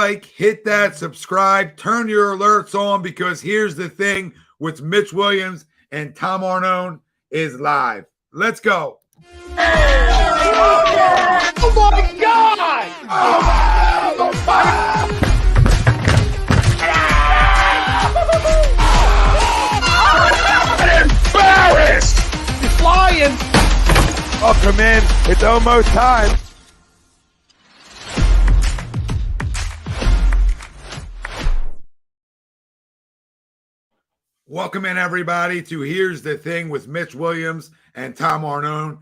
like, hit that subscribe, turn your alerts on, because here's the thing with Mitch Williams and Tom Arnone is live. Let's go. Oh my God! I'm embarrassed! He's flying! Welcome in. It's almost time. Welcome in, everybody, to Here's the Thing with Mitch Williams and Tom Arnone.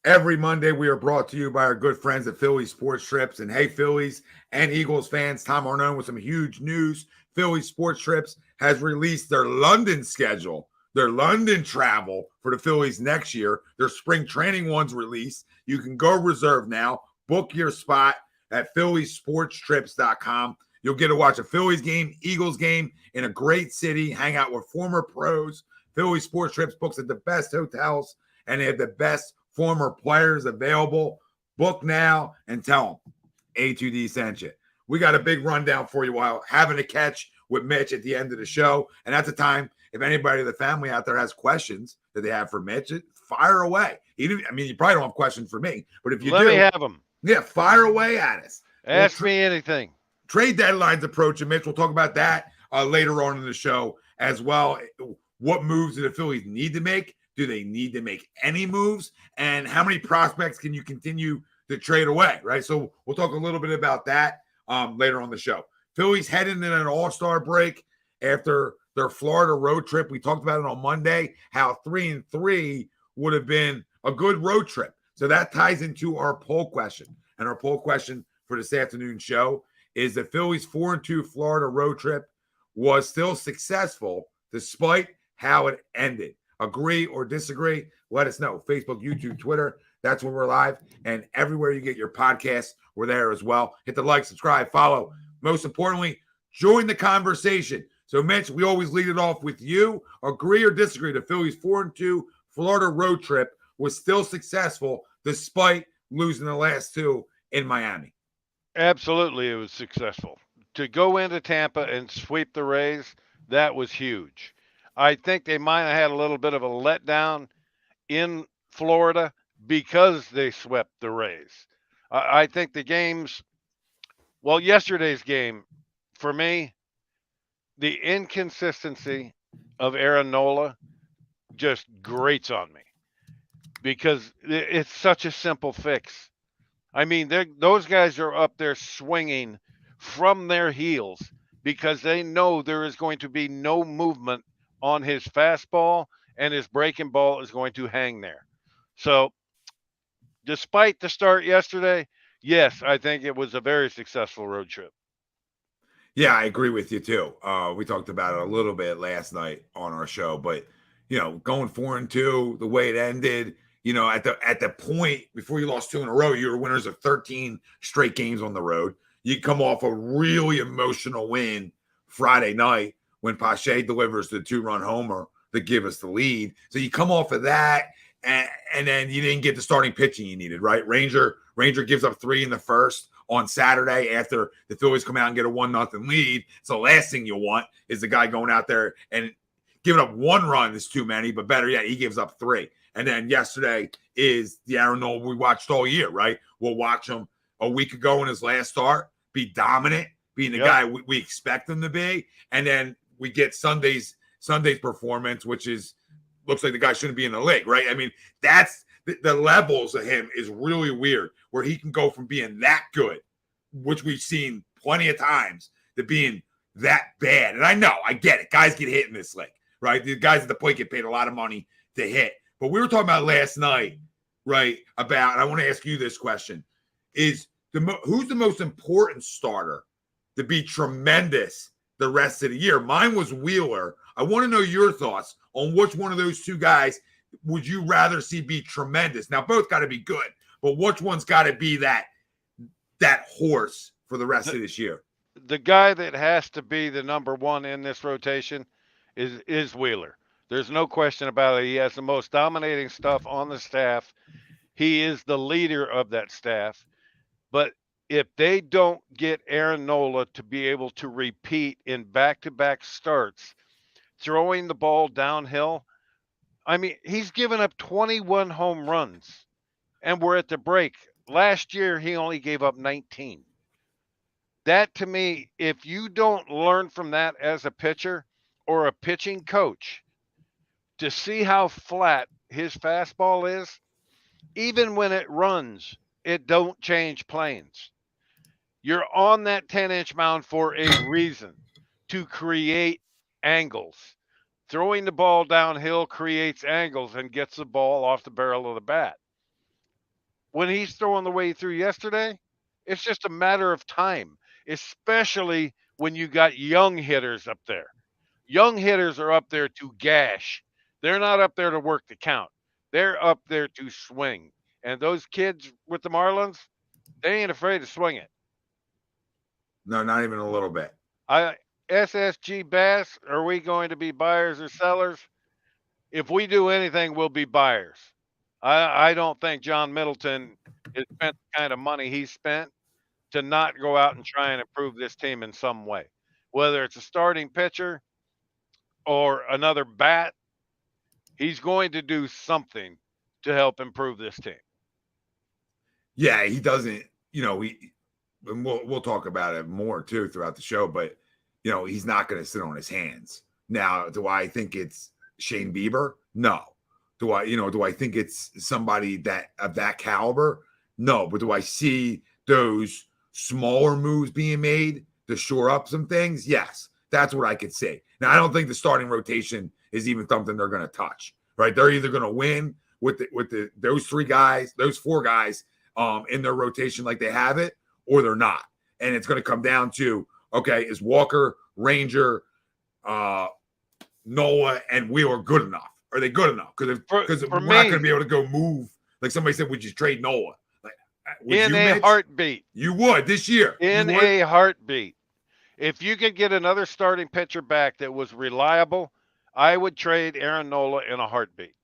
Every Monday, we are brought to you by our good friends at Phillies Sports Trips. And hey, Phillies and Eagles fans, Tom Arnone with some huge news. Phillies Sports Trips has released their London schedule, their London travel for the Phillies next year. Their spring training one's released. You can go reserve now. Book your spot at phillysportstrips.com. You'll get to watch a Phillies game, Eagles game in a great city, hang out with former pros. Philly Sports Trips books at the best hotels, and they have the best former players available. Book now and tell them A2D sent you. We got a big rundown for you while having a catch with Mitch at the end of the show. And at the time, if anybody in the family out there has questions that they have for Mitch, fire away. You probably don't have questions for me, but if you Let me have them. Yeah, fire away at us. Ask me anything. Trade deadlines approaching, Mitch. We'll talk about that later on in the show as well. What moves do the Phillies need to make? Do they need to make any moves? And how many prospects can you continue to trade away, right? So we'll talk a little bit about that later on the show. Phillies heading in an all-star break after their Florida road trip. We talked about it on Monday, how 3-3 would have been a good road trip. So that ties into our poll question. And our poll question for this afternoon show is the Phillies' 4-2 Florida road trip was still successful despite how it ended. Agree or disagree? Let us know. Facebook, YouTube, Twitter. That's where we're live. And everywhere you get your podcasts, we're there as well. Hit the like, subscribe, follow. Most importantly, join the conversation. So, Mitch, we always lead it off with you. Agree or disagree? The Phillies' 4-2 Florida road trip was still successful despite losing the last two in Miami. Absolutely, it was successful. To go into Tampa and sweep the Rays, that was huge. I think they might have had a little bit of a letdown in Florida because they swept the Rays. I think the games, well, yesterday's game, for me, the inconsistency of Nola just grates on me because it's such a simple fix. I mean, those guys are up there swinging from their heels because they know there is going to be no movement on his fastball and his breaking ball is going to hang there. So despite the start yesterday, yes, I think it was a very successful road trip. Yeah, I agree with you too. We talked about it a little bit last night on our show, but going 4-2, the way it ended, at the point before you lost two in a row, you were winners of 13 straight games on the road. You come off a really emotional win Friday night when Pache delivers the 2-run homer to give us the lead. So you come off of that, and then you didn't get the starting pitching you needed, right? Ranger gives up 3 in the first on Saturday after the Phillies come out and get a 1-0 lead. So the last thing you want is the guy going out there and giving up 1 run is too many, but better yet, he gives up 3. And then yesterday is the Arnone we watched all year, right? We'll watch him a week ago in his last start, be dominant, being the guy we expect him to be. And then we get Sunday's performance, which looks like the guy shouldn't be in the league, right? I mean, that's the levels of him is really weird, where he can go from being that good, which we've seen plenty of times, to being that bad. And I get it. Guys get hit in this league, right? The guys at the plate get paid a lot of money to hit. But we were talking about last night, right, and I want to ask you this question, is who's the most important starter to be tremendous the rest of the year? Mine was Wheeler. I want to know your thoughts on which one of those two guys would you rather see be tremendous? Now, both got to be good, but which one's got to be that horse for the rest of this year? The guy that has to be the number one in this rotation is Wheeler. There's no question about it. He has the most dominating stuff on the staff. He is the leader of that staff. But if they don't get Aaron Nola to be able to repeat in back-to-back starts, throwing the ball downhill, I mean, he's given up 21 home runs, and we're at the break. Last year, he only gave up 19. That to me, if you don't learn from that as a pitcher or a pitching coach to see how flat his fastball is, even when it runs, it don't change planes. You're on that 10-inch mound for a reason, to create angles. Throwing the ball downhill creates angles and gets the ball off the barrel of the bat. When he's throwing the way he threw yesterday, it's just a matter of time, especially when you got young hitters up there. Young hitters are up there to gash. They're not up there to work the count. They're up there to swing. And those kids with the Marlins, they ain't afraid to swing it. No, not even a little bit. SSG Bass, are we going to be buyers or sellers? If we do anything, we'll be buyers. I don't think John Middleton has spent the kind of money he spent to not go out and try and improve this team in some way. Whether it's a starting pitcher or another bat, he's going to do something to help improve this team. Yeah, he doesn't, and we'll talk about it more too throughout the show, but he's not going to sit on his hands. Now, do I think it's Shane Bieber? No. Do I think it's somebody that of that caliber? No. But do I see those smaller moves being made to shore up some things? Yes. That's what I could say. Now, I don't think the starting rotation is even something they're going to touch, right? They're either going to win with those four guys in their rotation like they have it, or they're not. And it's going to come down to, okay, is Walker, Ranger, Nola, and Wheeler good enough? Are they good enough? Because we're not going to be able to go move. Like somebody said, would you trade Nola? Like, in a heartbeat. You would this year. In a heartbeat. If you could get another starting pitcher back that was reliable, I would trade Aaron Nola in a heartbeat.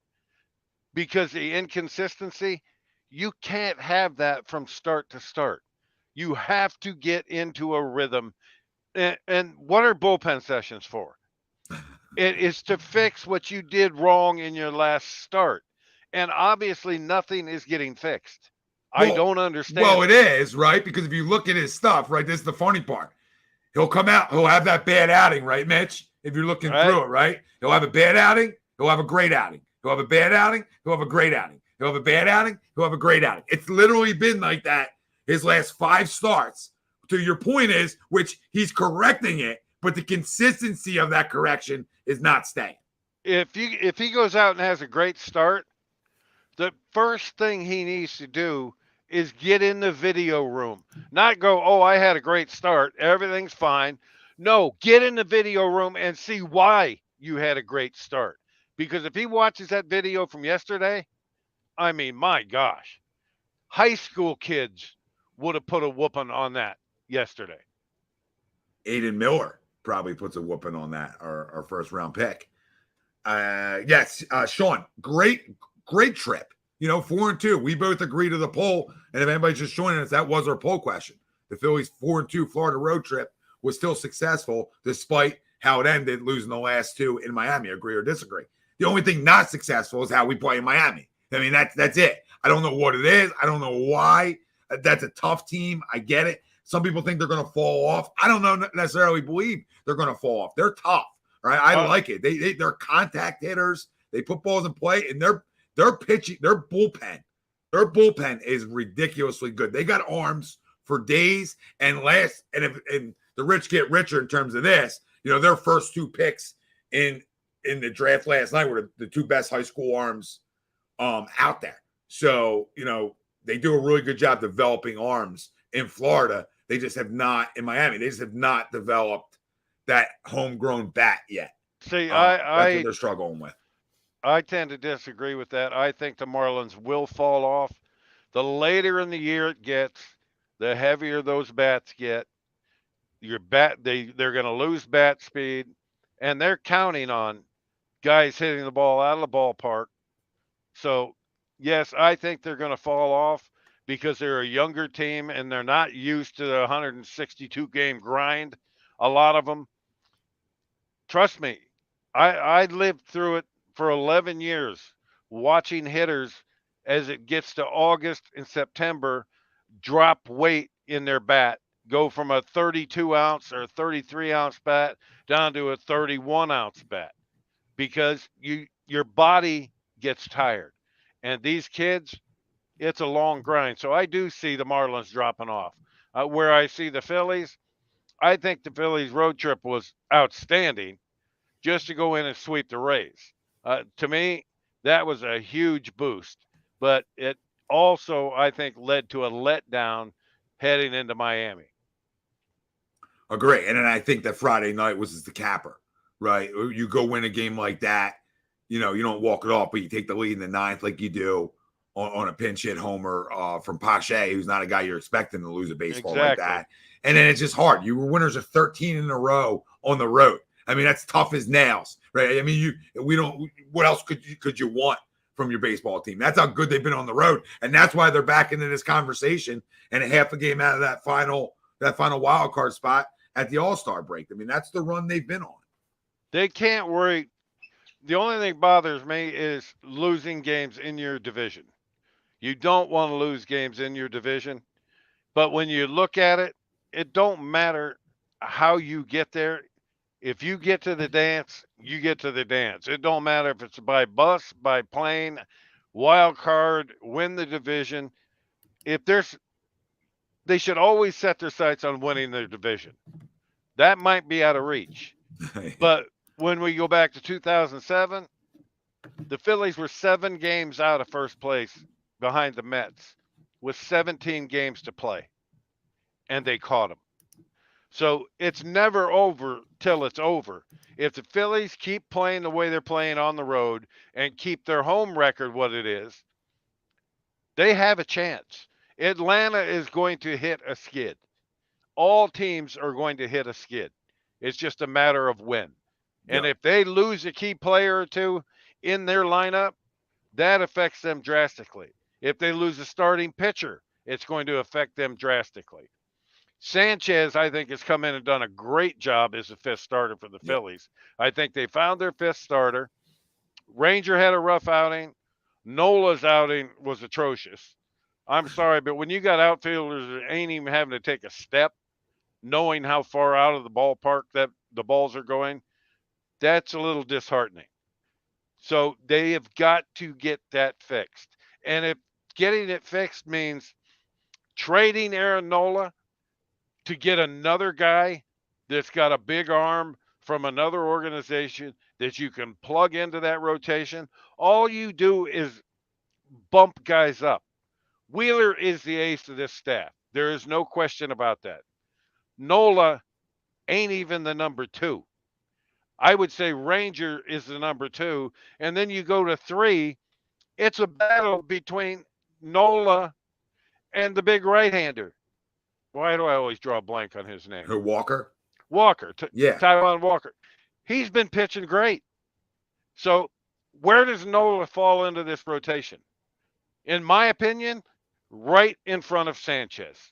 Because the inconsistency, you can't have that from start to start. You have to get into a rhythm. And what are bullpen sessions for? It is to fix what you did wrong in your last start. And obviously nothing is getting fixed. I don't understand. Well, it is, right? Because if you look at his stuff, right, this is the funny part. He'll come out, he'll have that bad outing, right, Mitch? If you're looking through it, right? He'll have a bad outing, he'll have a great outing. He'll have a bad outing, he'll have a great outing. He'll have a bad outing, he'll have a great outing. It's literally been like that his last 5 starts. To your point is, which he's correcting it, but the consistency of that correction is not staying. If he goes out and has a great start, the first thing he needs to do is get in the video room. Not go, oh, I had a great start, everything's fine. No, get in the video room and see why you had a great start. Because if he watches that video from yesterday, I mean, my gosh, high school kids would have put a whooping on that yesterday. Aiden Miller probably puts a whooping on that, our first round pick. Yes, Sean, great trip. 4-2. We both agree to the poll. And if anybody's just joining us, that was our poll question. The Phillies 4-2 Florida road trip was still successful despite how it ended, losing the last 2 in Miami. Agree or disagree? The only thing not successful is how we play in Miami. I mean, that's it. I don't know what it is. I don't know why. That's a tough team. I get it. Some people think they're going to fall off. I don't necessarily believe they're going to fall off. They're tough, right? I like it. They're contact hitters. They put balls in play, and they're pitching. Their bullpen is ridiculously good. They got arms for days. And the rich get richer in terms of this. Their first 2 picks in the draft last night were the 2 best high school arms out there. So they do a really good job developing arms in Florida. They just have not in Miami. They just have not developed that homegrown bat yet. See, that's what they're struggling with. I tend to disagree with that. I think the Marlins will fall off. The later in the year it gets, the heavier those bats get. They're going to lose bat speed, and they're counting on guys hitting the ball out of the ballpark. So, yes, I think they're going to fall off. because they're a younger team and they're not used to the 162 game grind. A lot of them. Trust me, I lived through it for 11 years, watching hitters as it gets to August and September drop weight in their bat, go from a 32 ounce or 33 ounce bat down to a 31 ounce bat, because your body gets tired. And these kids, it's a long grind. So I do see the Marlins dropping off. Where I see the Phillies, I think the Phillies road trip was outstanding just to go in and sweep the Rays. To me, that was a huge boost, but it also, I think, led to a letdown heading into Miami. Agree. And then I think that Friday night was the capper, right? You go win a game like that, you don't walk it off, but you take the lead in the ninth like you do on a pinch hit homer from Pache, who's not a guy you're expecting to lose a baseball like that. And then it's just hard. You were winners of 13 in a row on the road. I mean, that's tough as nails, right? I mean, what else could you want from your baseball team? That's how good they've been on the road. And that's why they're back into this conversation and a half a game out of that final wild card spot at the All-Star break. I mean, that's the run they've been on. They can't worry. The only thing bothers me is losing games in your division. You don't want to lose games in your division. But when you look at it, it don't matter how you get there. If you get to the dance, you get to the dance. It don't matter if it's by bus, by plane, wild card, win the division. They should always set their sights on winning their division. That might be out of reach. But when we go back to 2007, the Phillies were 7 games out of first place behind the Mets with 17 games to play, and they caught them. So it's never over till it's over. If the Phillies keep playing the way they're playing on the road and keep their home record what it is, they have a chance. Atlanta is going to hit a skid. All teams are going to hit a skid. It's just a matter of when. And if they lose a key player or two in their lineup, that affects them drastically. If they lose a starting pitcher, it's going to affect them drastically. Sanchez, I think, has come in and done a great job as a fifth starter for the Phillies. I think they found their fifth starter. Ranger had a rough outing. Nola's outing was atrocious. I'm sorry, but when you got outfielders that ain't even having to take a step, knowing how far out of the ballpark that the balls are going, that's a little disheartening. So they have got to get that fixed. And if getting it fixed means trading Aaron Nola to get another guy that's got a big arm from another organization that you can plug into that rotation, all you do is bump guys up. Wheeler is the ace of this staff. There is no question about that. Nola ain't even the number 2. I would say Ranger is the number 2. And then you go to 3. It's a battle between Nola and the big right-hander. Why do I always draw a blank on his name? Walker? Walker. Taijuan Walker. He's been pitching great. So where does Nola fall into this rotation? In my opinion, right in front of Sanchez.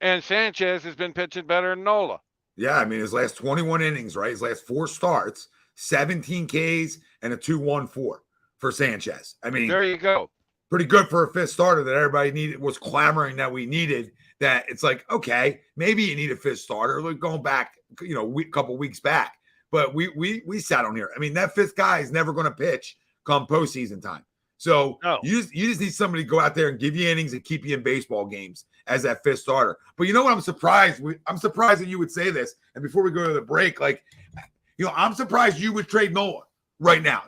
And Sanchez has been pitching better than Nola. Yeah, I mean, his last 21 innings, right? His last 4 starts, 17 Ks and a 2.14 for Sanchez. I mean, there you go. Pretty good for a fifth starter that everybody was clamoring that we needed. That it's like, okay, maybe you need a fifth starter. Like going back, a couple weeks back. But we sat on here. I mean, that fifth guy is never going to pitch come postseason time. So you just need somebody to go out there and give you innings and keep you in baseball games as that fifth starter. But you know what? I'm surprised that you would say this. And before we go to the break, I'm surprised you would trade Nola right now.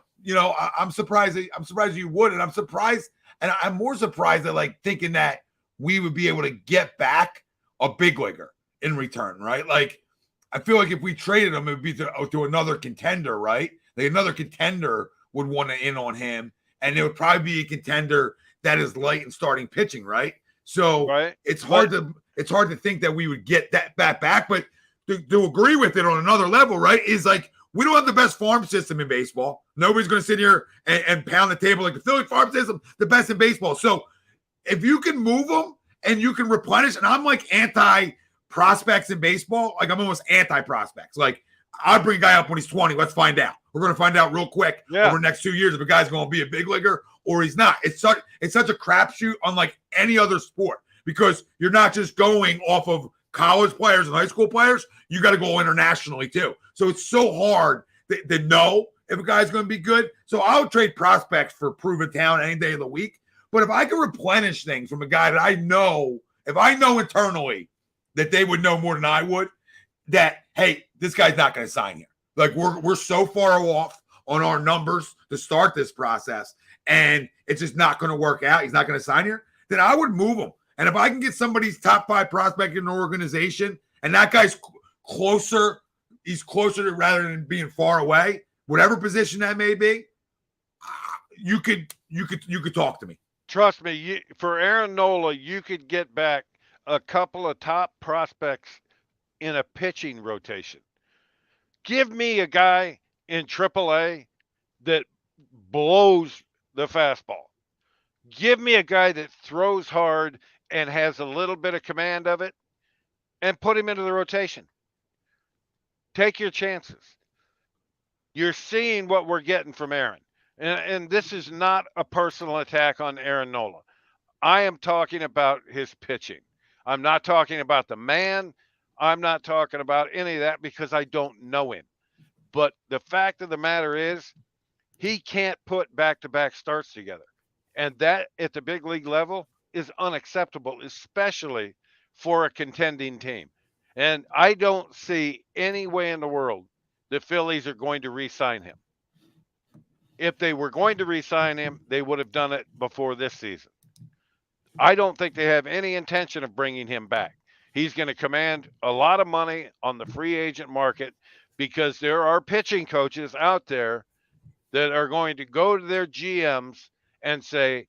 I'm surprised you would, and I'm surprised, and I'm more surprised that thinking that we would be able to get back a big leaguer in return, right? I feel like if we traded him, it would be to another contender, right? Another contender would want to in on him. And it would probably be a contender that is light in starting pitching, right? So it's hard to think that we would get that back. But to agree with it on another level, right, is we don't have the best farm system in baseball. Nobody's going to sit here and pound the table like the Philly farm system, the best in baseball. So if you can move them and you can replenish, and I'm like anti-prospects in baseball. Like I'm almost anti-prospects. Like I'd bring a guy up when he's 20. Let's find out. We're going to find out real quick over the next 2 years if a guy's going to be a big leaguer or he's not. It's such a crapshoot unlike any other sport because you're not just going off of college players and high school players. You got to go internationally too. So it's so hard to know if a guy's going to be good. So I'll trade prospects for proven talent any day of the week. But if I can replenish things from a guy that I know, if I know internally that they would know more than I would, that, hey, this guy's not going to sign here. Like we're so far off on our numbers to start this process, and it's just not going to work out. He's not going to sign here. Then I would move him. And if I can get somebody's top 5 prospect in an organization, and that guy's closer, he's closer to rather than being far away, whatever position that may be, you could talk to me. Trust me, for Aaron Nola, you could get back a couple of top prospects in a pitching rotation. Give me a guy in AAA that blows the fastball. Give me a guy that throws hard and has a little bit of command of it and put him into the rotation. Take your chances. You're seeing what we're getting from Aaron. And this is not a personal attack on Aaron Nola. I am talking about his pitching. I'm not talking about the man. I'm not talking about any of that because I don't know him. But the fact of the matter is he can't put back-to-back starts together. And that at the big league level is unacceptable, especially for a contending team. And I don't see any way in the world the Phillies are going to re-sign him. If they were going to re-sign him, they would have done it before this season. I don't think they have any intention of bringing him back. He's going to command a lot of money on the free agent market because there are pitching coaches out there that are going to go to their GMs and say,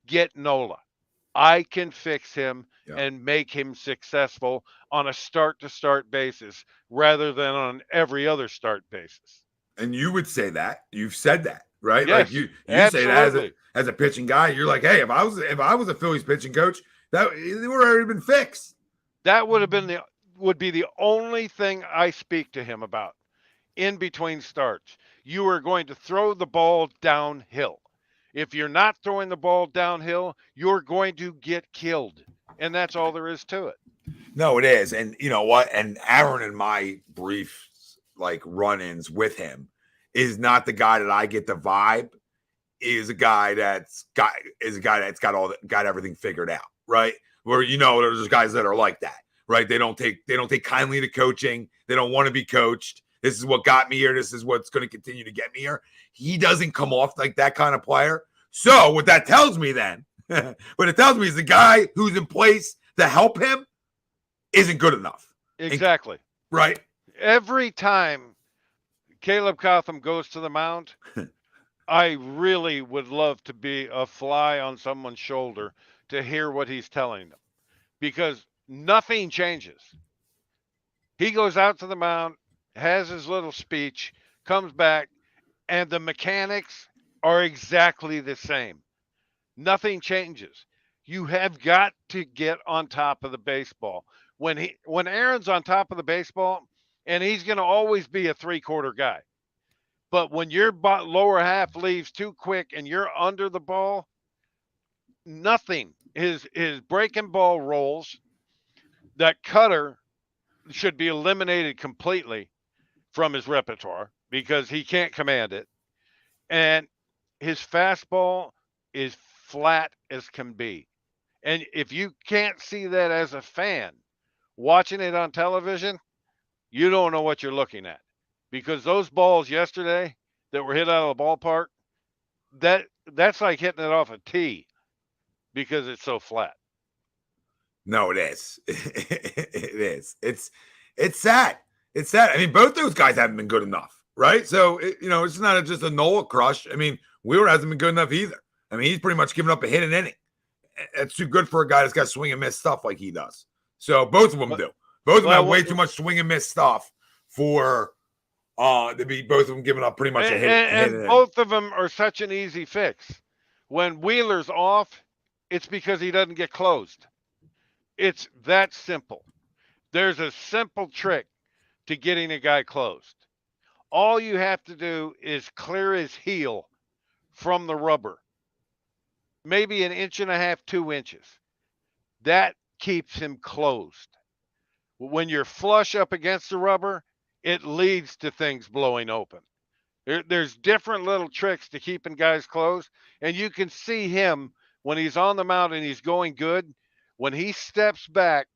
get Nola. I can fix him and make him successful on a start-to-start basis rather than on every other start basis. And you would say that. You've said that, right? Yes, like you say that as a pitching guy. You're like, hey, if I was a Phillies pitching coach, that it would already been fixed. That would be the only thing I speak to him about in between starts. You are going to throw the ball downhill. If you're not throwing the ball downhill, you're going to get killed. And that's all there is to it. No, it is. And you know what? And Aaron and my brief run-ins with him is not the guy that I get the vibe. Is a guy that's got everything figured out, right? Where there's guys that are like that, right? They don't take kindly to coaching. They don't want to be coached. This is what got me here. This is what's going to continue to get me here. He doesn't come off like that kind of player. So what that tells me then, what it tells me is the guy who's in place to help him isn't good enough. Exactly. Right. Every time Caleb Cotham goes to the mound, I really would love to be a fly on someone's shoulder to hear what he's telling them because nothing changes. He goes out to the mound, has his little speech, comes back, and the mechanics are exactly the same. Nothing changes. You have got to get on top of the baseball. When Aaron's on top of the baseball, and he's going to always be a three-quarter guy. But when your lower half leaves too quick and you're under the ball, nothing. His breaking ball rolls, that cutter should be eliminated completely from his repertoire because he can't command it. And his fastball is flat as can be. And if you can't see that as a fan watching it on television, you don't know what you're looking at. Because those balls yesterday that were hit out of the ballpark, that's like hitting it off a tee because it's so flat. No, it is. It is. It's sad. It's sad. I mean, both those guys haven't been good enough, right? So, it's not just a Nola crush. I mean, Wheeler hasn't been good enough either. I mean, he's pretty much given up a hit an inning. It's too good for a guy that's got swing and miss stuff like he does. So both of them do. Both of them have way too much swing and miss stuff for to be both of them giving up pretty much a hit. And both of them are such an easy fix. When Wheeler's off, It's because he doesn't get closed. It's that simple. There's a simple trick to getting a guy closed. All you have to do is clear his heel from the rubber, maybe 1.5 inches, 2 inches. That keeps him closed. When you're flush up against the rubber, it leads to things blowing open. There's different little tricks to keeping guys closed, and you can see him when he's on the mound and he's going good. When he steps back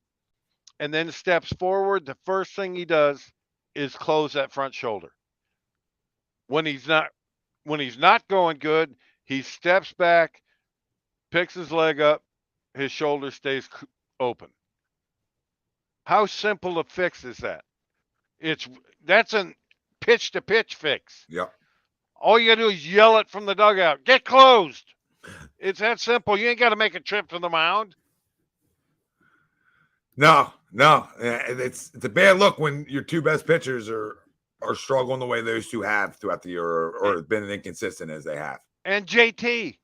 and then steps forward, the first thing he does is close that front shoulder. When he's not going good, he steps back, picks his leg up, his shoulder stays open. How simple a fix is that? That's a pitch to pitch fix. Yep. All you gotta do is yell it from the dugout. Get closed. It's that simple. You ain't got to make a trip to the mound. No. It's a bad look when your two best pitchers are struggling the way those two have throughout the year, or been inconsistent as they have. And JT,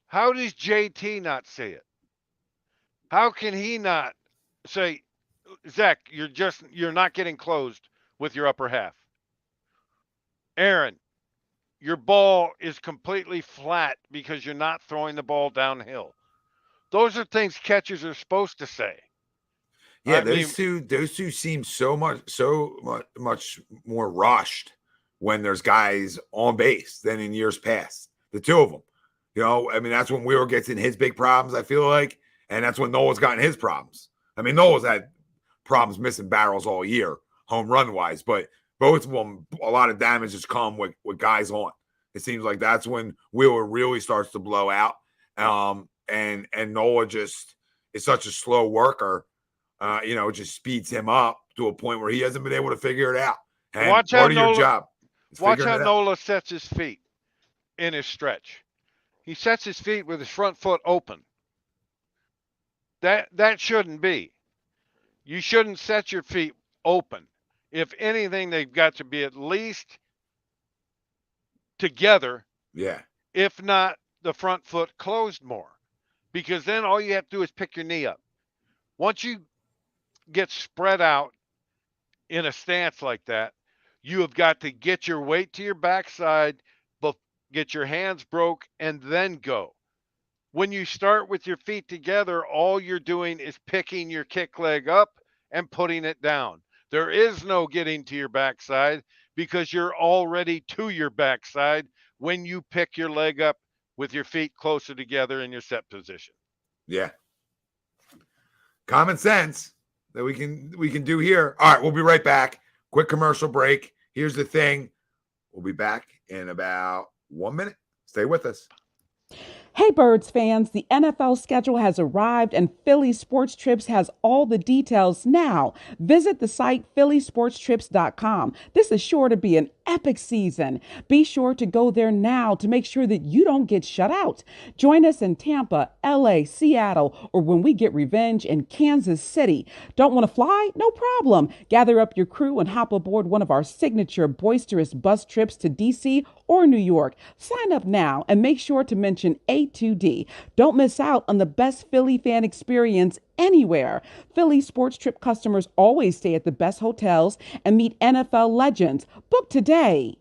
how does JT not see it? How can he not say, Zach, you're not getting closed with your upper half? Aaron, your ball is completely flat because you're not throwing the ball downhill. Those are things catchers are supposed to say. Yeah, those two seem so much more rushed when there's guys on base than in years past. The two of them, that's when Wheeler gets in his big problems, I feel like, and that's when Nola's gotten his problems. I mean, Nola's had problems missing barrels all year, home run wise, but both of them, a lot of damage has come with guys on. It seems like that's when Wheeler really starts to blow out, and Nola just is such a slow worker. It just speeds him up to a point where he hasn't been able to figure it out. And watch part of your job. Watch how Nola sets his feet in his stretch. He sets his feet with his front foot open. That shouldn't be. You shouldn't set your feet open. If anything, they've got to be at least together. Yeah. If not, the front foot closed more. Because then all you have to do is pick your knee up. Once you get spread out in a stance like that, you have got to get your weight to your backside, get your hands broke, and then go. When you start with your feet together, all you're doing is picking your kick leg up and putting it down. There is no getting to your backside because you're already to your backside when you pick your leg up with your feet closer together in your set position. Yeah. Common sense that we can do here. All right, we'll be right back. Quick commercial break. Here's the thing. We'll be back in about 1 minute. Stay with us. Hey Birds fans, the NFL schedule has arrived and Philly Sports Trips has all the details now. Visit the site phillysportstrips.com. This is sure to be an epic season. Be sure to go there now to make sure that you don't get shut out. Join us in Tampa, LA, Seattle, or when we get revenge in Kansas City. Don't want to fly? No problem. Gather up your crew and hop aboard one of our signature boisterous bus trips to DC or New York. Sign up now and make sure to mention A2D. Don't miss out on the best Philly fan experience anywhere. Philly Sports Trip customers always stay at the best hotels and meet NFL legends. Book today.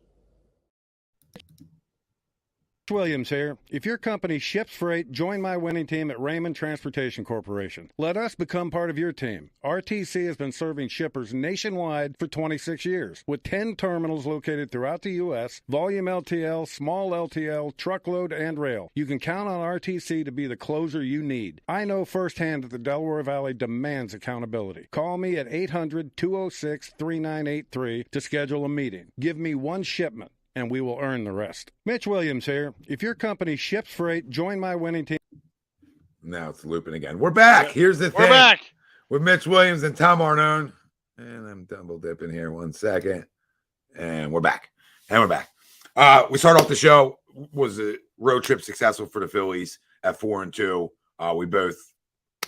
Mitch Williams here. If your company ships freight, join my winning team at Raymond Transportation Corporation. Let us become part of your team. RTC has been serving shippers nationwide for 26 years. With 10 terminals located throughout the U.S., volume LTL, small LTL, truckload, and rail. You can count on RTC to be the closer you need. I know firsthand that the Delaware Valley demands accountability. Call me at 800-206-3983 to schedule a meeting. Give me one shipment, and we will earn the rest. Mitch Williams here. If your company ships freight, join my winning team. Now it's looping again. We're back. Here's the thing. We're back with Mitch Williams and Tom Arnone. And I'm double dipping here 1 second. And we're back. We start off the show. Was a road trip successful for the Phillies at 4-2? We both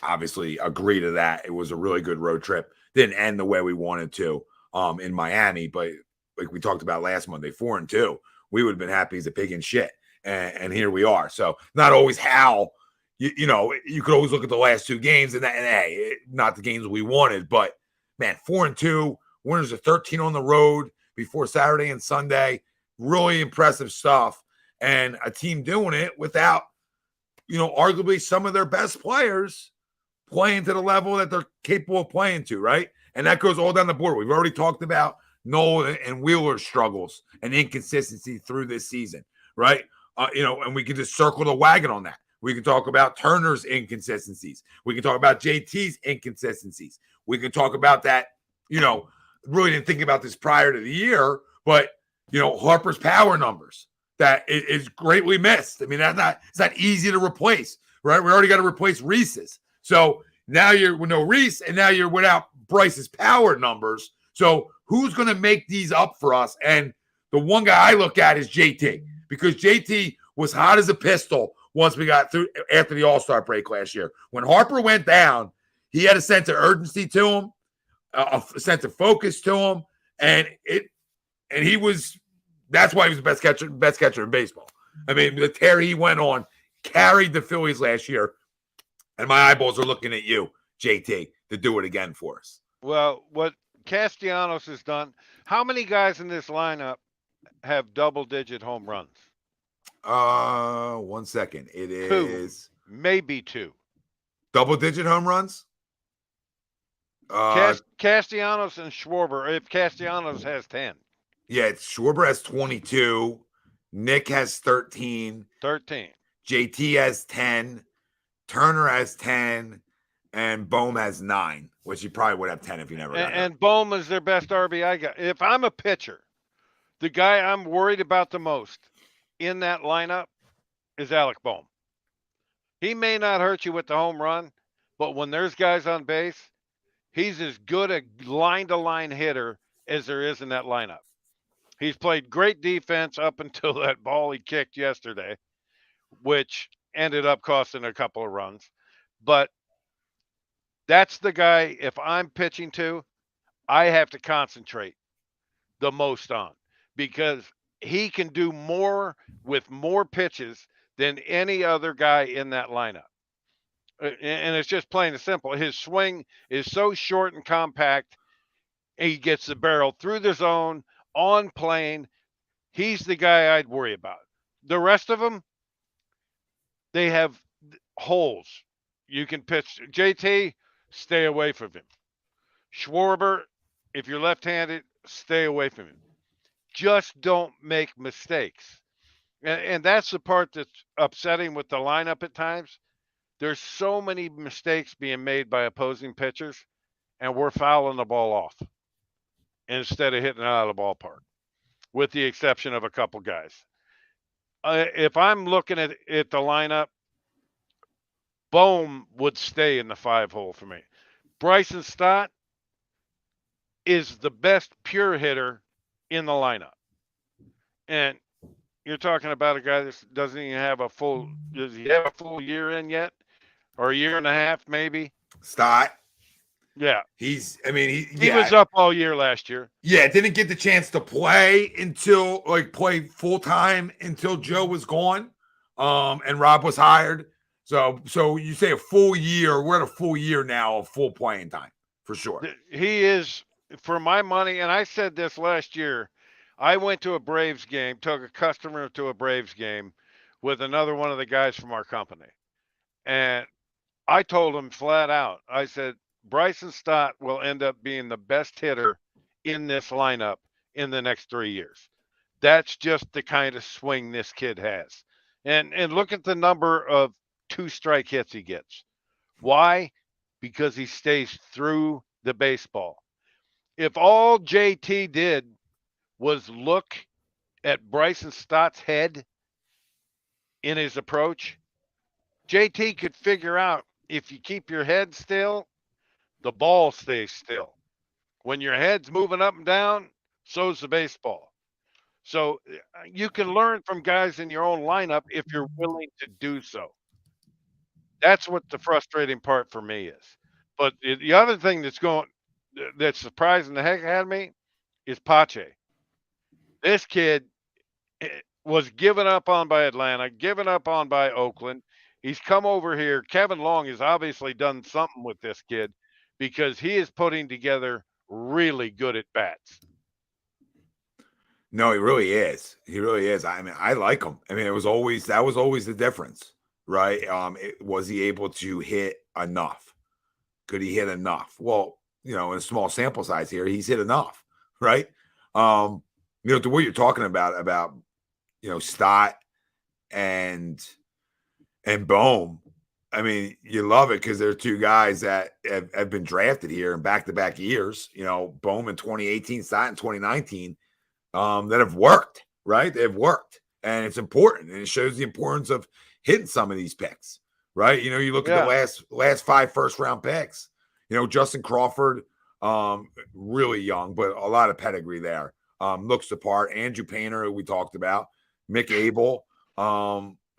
obviously agree to that. It was a really good road trip. Didn't end the way we wanted to in Miami, but like we talked about last Monday, 4-2, we would have been happy as a pig in shit. And here we are. So not always how you could always look at the last 2 games, and hey, not the games we wanted, but man, 4-2, winners of 13 on the road before Saturday and Sunday, really impressive stuff, and a team doing it without, arguably some of their best players playing to the level that they're capable of playing to, right? And that goes all down the board. We've already talked about Nola and Wheeler's struggles and inconsistency through this season, right? And we can just circle the wagon on that. We can talk about Turner's inconsistencies. We can talk about JT's inconsistencies. We can talk about that, really didn't think about this prior to the year, but, Harper's power numbers that is greatly missed. I mean, it's not easy to replace, right? We already got to replace Reese's. So now you're with no Reese, and now you're without Bryce's power numbers. So who's going to make these up for us? And the one guy I look at is JT, because JT was hot as a pistol once we got through after the All-Star break last year. When Harper went down, he had a sense of urgency to him, a sense of focus to him, and he was. That's why he was the best catcher in baseball. I mean, the tear he went on carried the Phillies last year. And my eyeballs are looking at you, JT, to do it again for us. Well, what Castellanos has done, how many guys in this lineup have double-digit home runs? 1 second. It is 2, maybe 2. Double-digit home runs? Castellanos and Schwarber, if Castellanos has 10. Yeah, Schwarber has 22. Nick has 13. 13. JT has 10. Turner has 10, and Bohm has 9, which he probably would have 10 if he never got And Bohm is their best RBI guy. If I'm a pitcher, the guy I'm worried about the most in that lineup is Alec Bohm. He may not hurt you with the home run, but when there's guys on base, he's as good a line-to-line hitter as there is in that lineup. He's played great defense up until that ball he kicked yesterday, which ended up costing a couple of runs. But that's the guy, if I'm pitching to, I have to concentrate the most on, because he can do more with more pitches than any other guy in that lineup. And it's just plain and simple. His swing is so short and compact. He gets the barrel through the zone, on plane. He's the guy I'd worry about. The rest of them, they have holes. You can pitch. JT, stay away from him. Schwarber, if you're left-handed, stay away from him. Just don't make mistakes. And that's the part that's upsetting with the lineup at times. There's so many mistakes being made by opposing pitchers, and we're fouling the ball off instead of hitting it out of the ballpark, with the exception of a couple guys. If I'm looking at the lineup, Bohm would stay in the 5-hole for me. Bryson Stott is the best pure hitter in the lineup. And you're talking about a guy that doesn't even have does he have a full year in yet? Or a year and a half, maybe? Stott. Yeah. He was up all year last year. Yeah, didn't get the chance to play play full time until Joe was gone. And Rob was hired. So you say a full year. We're at a full year now of full playing time, for sure. He is, for my money, and I said this last year, I went to a Braves game, took a customer to a Braves game with another one of the guys from our company. And I told him flat out, I said, Bryson Stott will end up being the best hitter in this lineup in the next 3 years. That's just the kind of swing this kid has. And look at the number of 2-strike hits he gets. Why? Because he stays through the baseball. If all JT did was look at Bryson Stott's head in his approach, JT could figure out, if you keep your head still, the ball stays still. When your head's moving up and down, so's the baseball. So you can learn from guys in your own lineup if you're willing to do so. That's what the frustrating part for me is. But the other thing that's surprising the heck out of me is Pache. This kid was given up on by Atlanta, given up on by Oakland. He's come over here. Kevin Long has obviously done something with this kid because he is putting together really good at bats. No, he really is. He really is. I mean, I like him. I mean, that was always the difference, right? Was he able to hit enough? Could he hit enough? Well, in a small sample size here, he's hit enough, right? To what you're talking about, Stott and Bohm. I mean, you love it because they're two guys that have been drafted here in back-to-back years. Bohm in 2018, Stott in 2019. That have worked, right? They've worked, and it's important, and it shows the importance of hitting some of these picks, right? You look at the last 5 first-round picks. Justin Crawford, really young, but a lot of pedigree there. Looks the part. Andrew Painter, who we talked about, Mick Abel,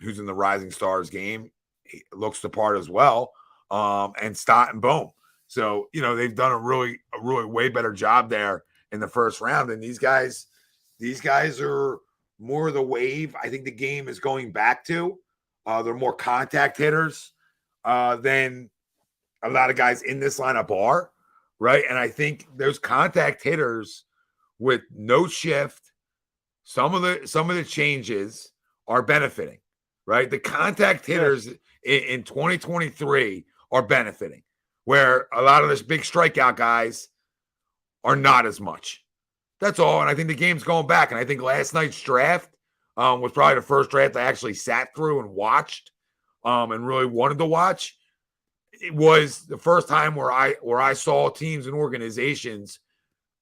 who's in the Rising Stars game, he looks the part as well, and Stott and Bohm. So they've done a really way better job there in the first round, and these guys are more of the wave I think the game is going back to. They're more contact hitters than a lot of guys in this lineup are, right? And I think those contact hitters with no shift, some of the changes are benefiting, right? The contact hitters in 2023 are benefiting, where a lot of those big strikeout guys are not as much. That's all. And I think the game's going back. And I think last night's draft was probably the first draft I actually sat through and watched and really wanted to watch. It was the first time where I saw teams and organizations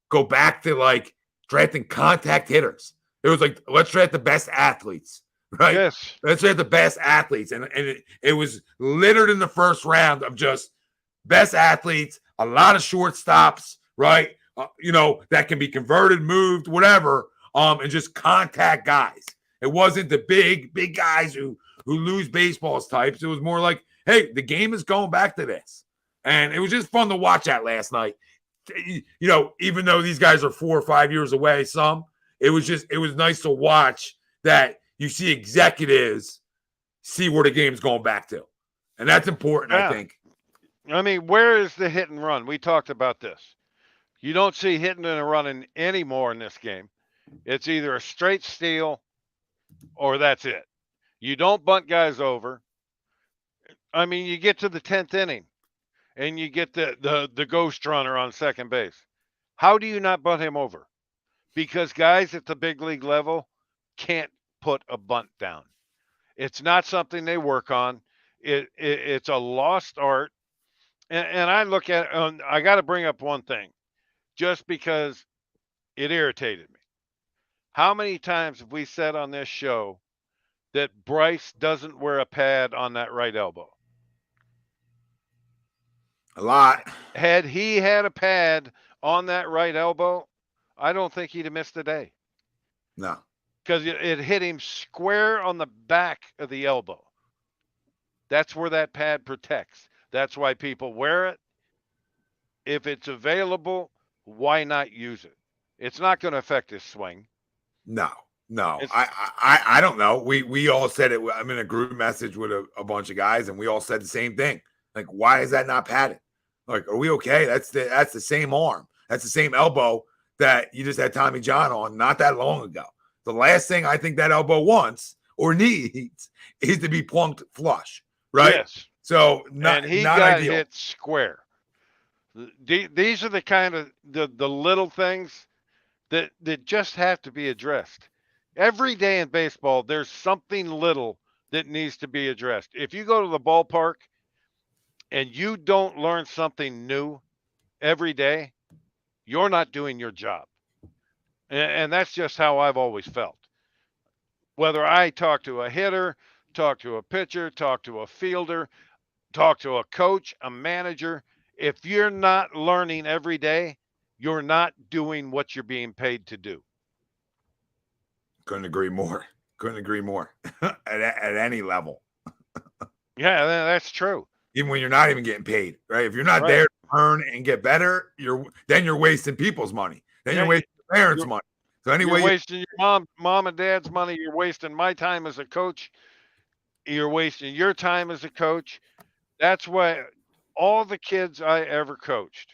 go back to like drafting contact hitters. It was like, let's draft the best athletes, right? Yes. Let's draft the best athletes. And it was littered in the first round of just best athletes, a lot of shortstops, right? That can be converted, moved, whatever, and just contact guys. It wasn't the big guys who lose baseballs types. It was more like, hey, the game is going back to this. And it was just fun to watch that last night. Even though these guys are 4 or 5 years away, it was nice to watch that you see executives see where the game's going back to. And that's important, I think. I mean, where is the hit and run? We talked about this. You don't see hitting and running anymore in this game. It's either a straight steal or that's it. You don't bunt guys over. I mean, you get to the 10th inning and you get the ghost runner on second base. How do you not bunt him over? Because guys at the big league level can't put a bunt down. It's not something they work on. It's a lost art. And I look at I got to bring up one thing. Just because it irritated me. How many times have we said on this show that Bryce doesn't wear a pad on that right elbow? A lot. Had he had a pad on that right elbow, I don't think he'd have missed a day. No. Because it hit him square on the back of the elbow. That's where that pad protects. That's why people wear it. If it's available, why not use it? It's not going to affect his swing. No. I don't know. We all said it. I'm in a group message with a bunch of guys, and we all said the same thing. Like, why is that not padded? Like, are we okay? That's the same arm. That's the same elbow that you just had Tommy John on not that long ago. The last thing I think that elbow wants or needs is to be plunked flush, right? Yes. So not ideal. Hit square. These are the kind of the little things that just have to be addressed. Every day in baseball, there's something little that needs to be addressed. If you go to the ballpark and you don't learn something new every day, you're not doing your job. And that's just how I've always felt. Whether I talk to a hitter, talk to a pitcher, talk to a fielder, talk to a coach, a manager, if you're not learning every day, you're not doing what you're being paid to do. Couldn't agree more. at any level. Yeah, that's true. Even when you're not even getting paid, right? If you're not there to earn and get better, you're wasting people's money. Then you're wasting your parents' money. So anyway, you're wasting your mom and dad's money. You're wasting my time as a coach. You're wasting your time as a coach. That's why all the kids I ever coached,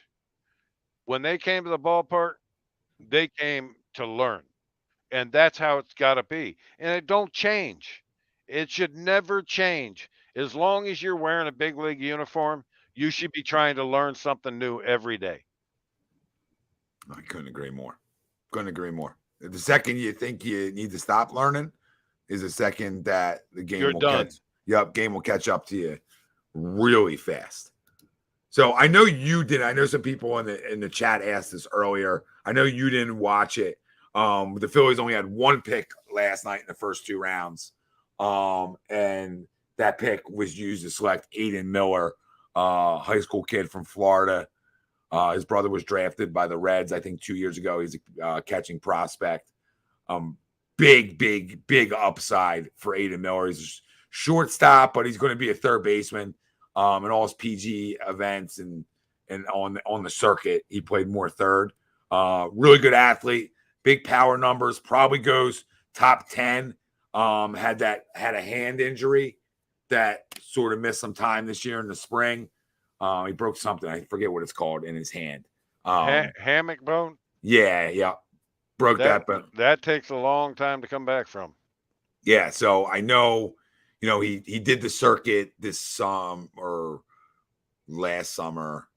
when they came to the ballpark, they came to learn. And that's how it's got to be. And it don't change. It should never change. As long as you're wearing a big league uniform, you should be trying to learn something new every day. I couldn't agree more. Couldn't agree more. The second you think you need to stop learning is the second that the game You're will done. game will catch up to you really fast. So I know you did. I know some people in the chat asked this earlier. I know you didn't watch it. The Phillies only had one pick last night in the first 2 rounds. And that pick was used to select Aiden Miller, high school kid from Florida. His brother was drafted by the Reds, I think 2 years ago. He's a catching prospect. Big upside for Aiden Miller. He's a shortstop, but he's going to be a third baseman. In all his PG events and on the circuit, he played more third. Really good athlete, big power numbers, probably goes top 10. Had a hand injury that sort of missed some time this year in the spring. He broke something, I forget what it's called, in his hand. Hammock bone? Yeah. Broke that bone. That takes a long time to come back from. Yeah, so I know, he did the circuit this or last summer.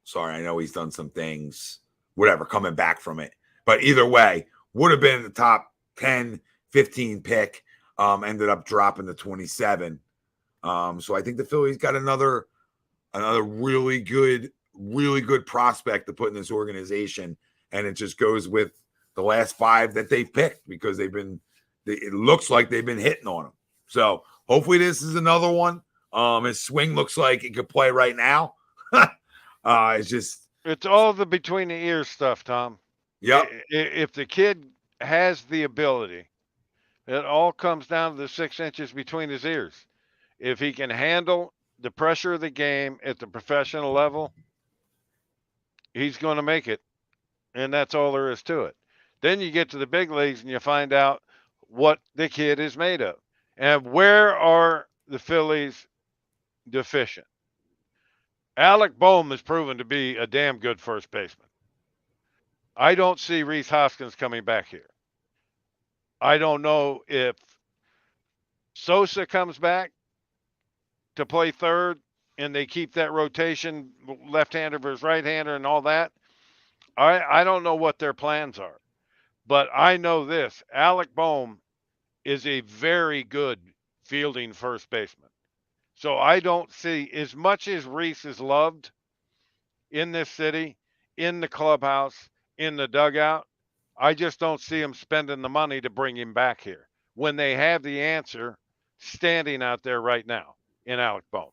Sorry, I know he's done some things, whatever, coming back from it. But either way, would have been the top 10, 15 pick, ended up dropping to 27. So I think the Phillies got another really good prospect to put in this organization. And it just goes with the last 5 that they've picked because it looks like they've been hitting on them. So hopefully this is another one. His swing looks like it could play right now. It's all the between the ears stuff, Tom. Yep. If the kid has the ability, it all comes down to the 6 inches between his ears. If he can handle the pressure of the game at the professional level, he's going to make it. And that's all there is to it. Then you get to the big leagues and you find out what the kid is made of. And where are the Phillies deficient? Alec Boehm has proven to be a damn good first baseman. I don't see Rhys Hoskins coming back here. I don't know if Sosa comes back to play third and they keep that rotation, left-hander versus right-hander and all that. I don't know what their plans are. But I know this. Alec Boehm is a very good fielding first baseman. So I don't see, as much as Rhys is loved in this city, in the clubhouse, in the dugout, I just don't see him spending the money to bring him back here when they have the answer standing out there right now in Alec Boehm.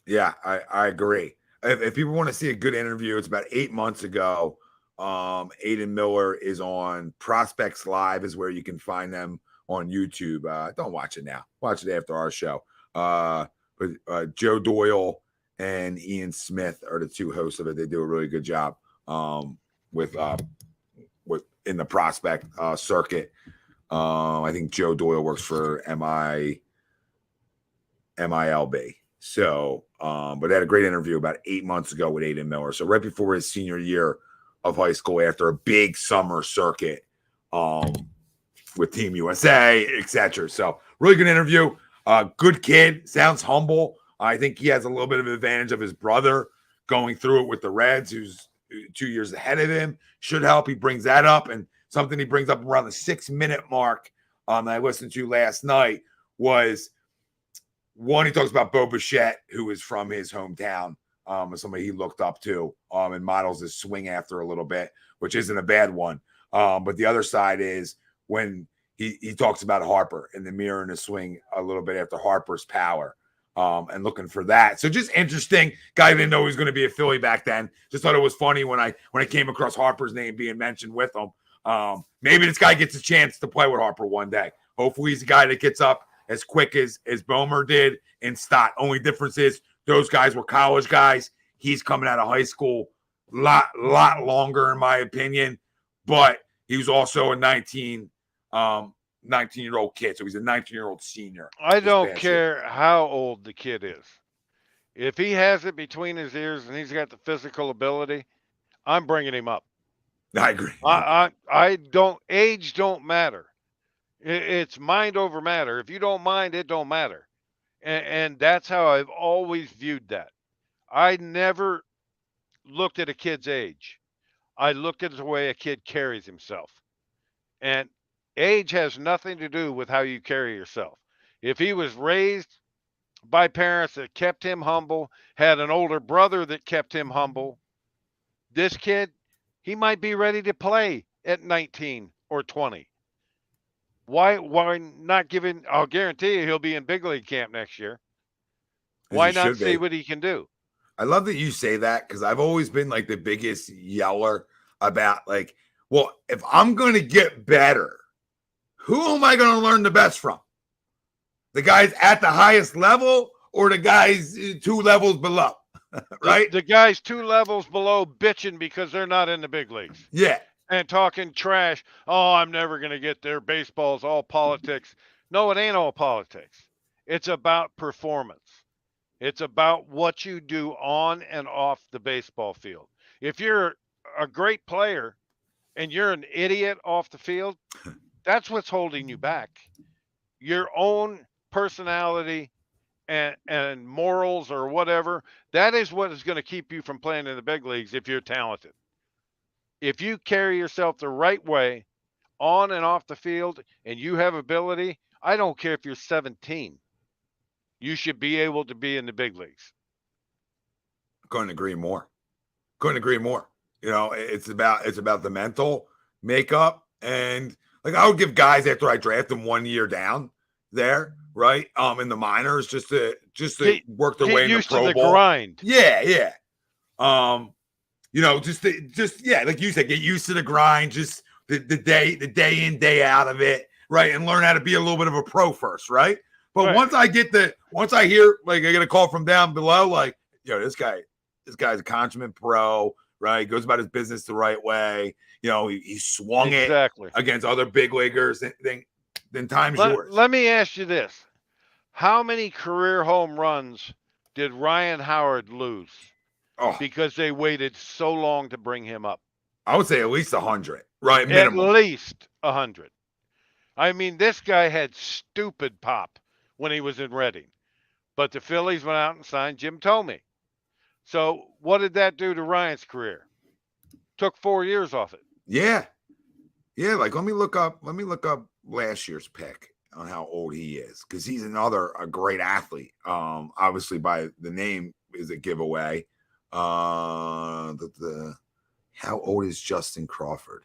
Yeah, I agree. If people want to see a good interview, it's about 8 months ago. Aiden Miller is on Prospects Live is where you can find them on YouTube. Don't watch it now. Watch it after our show. But Joe Doyle and Ian Smith are the 2 hosts of it. They do a really good job with in the prospect circuit. I think Joe Doyle works for MILB. So, but they had a great interview about 8 months ago with Aiden Miller. So right before his senior year of high school, after a big summer circuit with Team USA, etc. So really good interview. Good kid, sounds humble. I think he has a little bit of an advantage of his brother going through it with the Reds, who's 2 years ahead of him. Should help. He brings that up, and something he brings up around the 6-minute mark that I listened to last night was one. He talks about Bo Bichette, who is from his hometown, as somebody he looked up to, and models his swing after a little bit, which isn't a bad one. But the other side is when he talks about Harper and the mirror in his swing a little bit after Harper's power, and looking for that. So just interesting. Guy didn't know he was going to be a Philly back then. Just thought it was funny when I came across Harper's name being mentioned with him. Maybe this guy gets a chance to play with Harper one day. Hopefully he's a guy that gets up as quick as Bomer did and Stott. Only difference is those guys were college guys. He's coming out of high school lot longer, in my opinion. But he was also a 19 19-year-old kid. So he's a 19-year-old senior. I this don't past year. care how old the kid is. If he has it between his ears and he's got the physical ability, I'm bringing him up. I agree. I don't. Age don't matter. It's mind over matter. If you don't mind, it don't matter. And that's how I've always viewed that. I never looked at a kid's age. I looked at the way a kid carries himself. And age has nothing to do with how you carry yourself. If he was raised by parents that kept him humble, had an older brother that kept him humble, this kid, he might be ready to play at 19 or 20. Why not give him? I'll guarantee you he'll be in big league camp next year. Why not see what he can do? I love that you say that because I've always been like the biggest yeller about like, well, if I'm going to get better, who am I going to learn the best from? The guys at the highest level or the guys 2 levels below, right? The guys 2 levels below bitching because they're not in the big leagues. Yeah. And talking trash. Oh, I'm never going to get there. Baseball's all politics. No, it ain't all politics. It's about performance. It's about what you do on and off the baseball field. If you're a great player and you're an idiot off the field, that's what's holding you back. Your own personality and morals or whatever, that is what is going to keep you from playing in the big leagues if you're talented. If you carry yourself the right way on and off the field and you have ability, I don't care if you're 17. You should be able to be in the big leagues. Couldn't agree more. Couldn't agree more. You know, it's about the mental makeup. And like I would give guys after I draft them 1 year down there, right? In the minors just to work their way in the pro to the bowl. Grind. Yeah, yeah. You know, just like you said, get used to the grind, just the day in, day out of it, right? And learn how to be a little bit of a pro first, right? But right. once I hear like I get a call from down below, like, yo, this guy's a consummate pro, right? He goes about his business the right way. You know, he swung it against other big leaguers. Then time's yours. Let me ask you this: how many career home runs did Ryan Howard lose? Because they waited so long to bring him up. I would say at least 100, right? Minimum. At least 100. I mean, this guy had stupid pop when he was in Reading. But the Phillies went out and signed Jim Thome. So what did that do to Ryan's career? Took 4 years off it. Yeah. Yeah, like let me look up last year's pick on how old he is, because he's a great athlete. Obviously by the name is a giveaway. How old is Justin Crawford?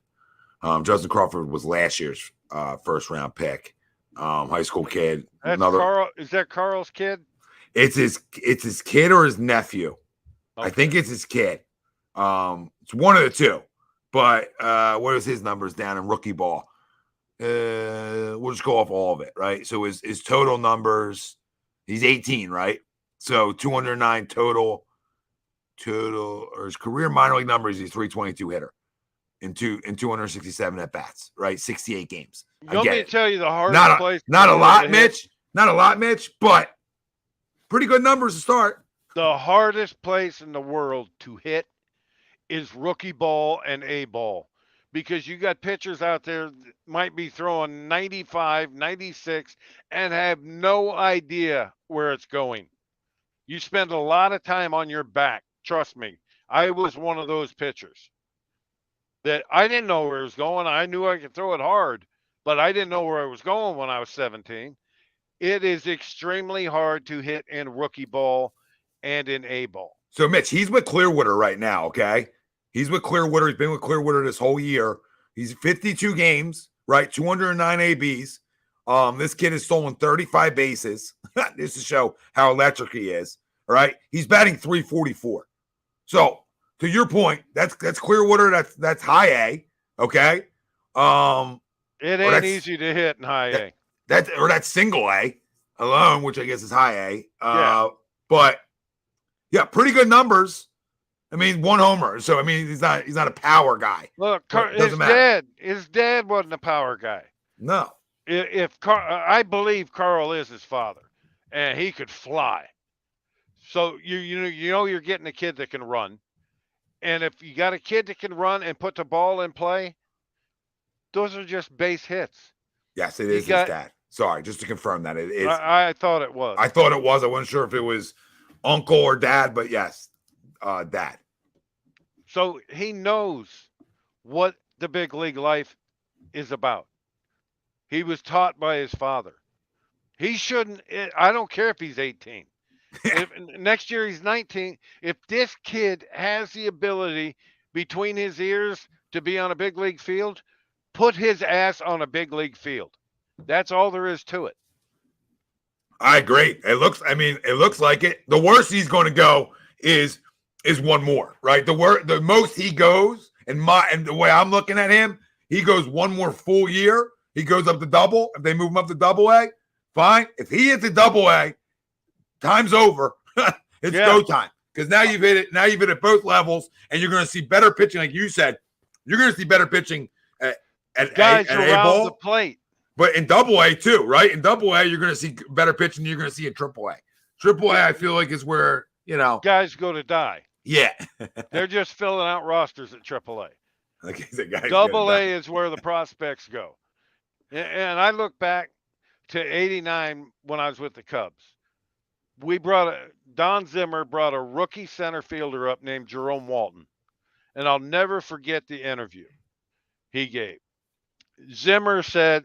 Justin Crawford was last year's first round pick. High school kid. Is that Carl's kid? It's his kid or his nephew. Okay. I think it's his kid. It's one of the two. But what is his numbers down in rookie ball? We'll just go off all of it, right? So his total numbers, he's 18, right? So 209 total, or his career minor league numbers, he's 322 hitter in 267 at bats, right? 68 games. You want me to tell you the hardest place? Not a lot, Mitch. Not a lot, Mitch, but pretty good numbers to start. The hardest place in the world to hit is rookie ball and A ball, because you got pitchers out there that might be throwing 95, 96 and have no idea where it's going. You spend a lot of time on your back. Trust me, I was one of those pitchers that I didn't know where it was going. I knew I could throw it hard, but I didn't know where I was going when I was 17. It is extremely hard to hit in rookie ball and in A ball. So, Mitch, he's with Clearwater right now, okay? He's with Clearwater. He's been with Clearwater this whole year. He's 52 games, right? 209 ABs. This kid has stolen 35 bases. This to show how electric he is, all right? He's batting 344. So, to your point, that's Clearwater. That's high A, okay? It ain't easy to hit in high A. That's single A alone, which I guess is high A. Yeah. But yeah, pretty good numbers. I mean, 1 homer. So I mean, he's not a power guy. Look, his dad wasn't a power guy. No. I believe Carl is his father, and he could fly. So you know you're getting a kid that can run, and if you got a kid that can run and put the ball in play, those are just base hits. Yes, it You is his got. dad. Sorry, just to confirm that it is. I thought it was. I thought it was. I wasn't sure if it was uncle or dad, but yes, dad. So he knows what the big league life is about. He was taught by his father. He shouldn't. I don't care if he's 18. If next year he's 19. If this kid has the ability between his ears to be on a big league field, put his ass on a big league field. That's all there is to it. I agree. It looks like it. The worst he's going to go is one more, right? The most he goes, and the way I'm looking at him, he goes one more full year. He goes up to double. If they move him up to double A, fine. If he hits a double A, time's over. It's go time. Because now you've hit it. Now you've hit it both levels, and you're going to see better pitching, like you said. You're going to see better pitching at guys at around the plate. But in double A too, right? In double A, you're going to see better pitching than you're going to see in triple A. Triple A, I feel like, is where, guys go to die. Yeah. They're just filling out rosters at triple A. Like guys Double A is where the prospects go. And I look back to 89 when I was with the Cubs. Don Zimmer brought a rookie center fielder up named Jerome Walton. And I'll never forget the interview he gave. Zimmer said,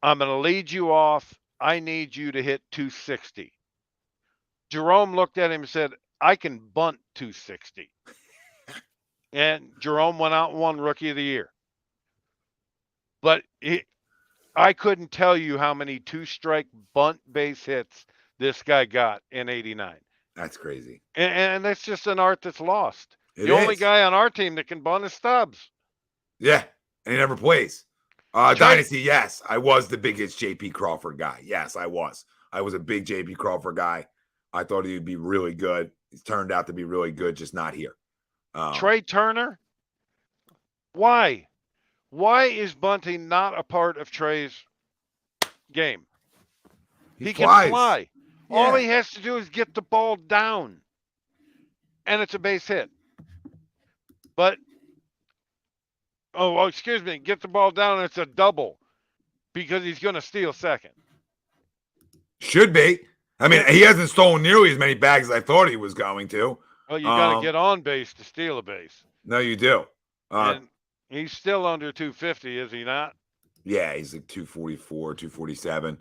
I'm going to lead you off. I need you to hit 260. Jerome looked at him and said, I can bunt 260. And Jerome went out and won Rookie of the Year. But I couldn't tell you how many two-strike bunt base hits this guy got in 89. That's crazy. And that's just an art that's lost. The only guy on our team that can bunt is Stubbs. Yeah, and he never plays. Dynasty, yes. I was the biggest J.P. Crawford guy. Yes, I was. I was a big J.P. Crawford guy. I thought he would be really good. He's turned out to be really good, just not here. Trey Turner? Why? Why is bunting not a part of Trey's game? He can fly. Yeah. All he has to do is get the ball down, and it's a base hit. But get the ball down, and it's a double because he's going to steal second. Should be. I mean, he hasn't stolen nearly as many bags as I thought he was going to. Well, you got to get on base to steal a base. No, you do. And he's still under 250, is he not? Yeah, he's like 244, 247.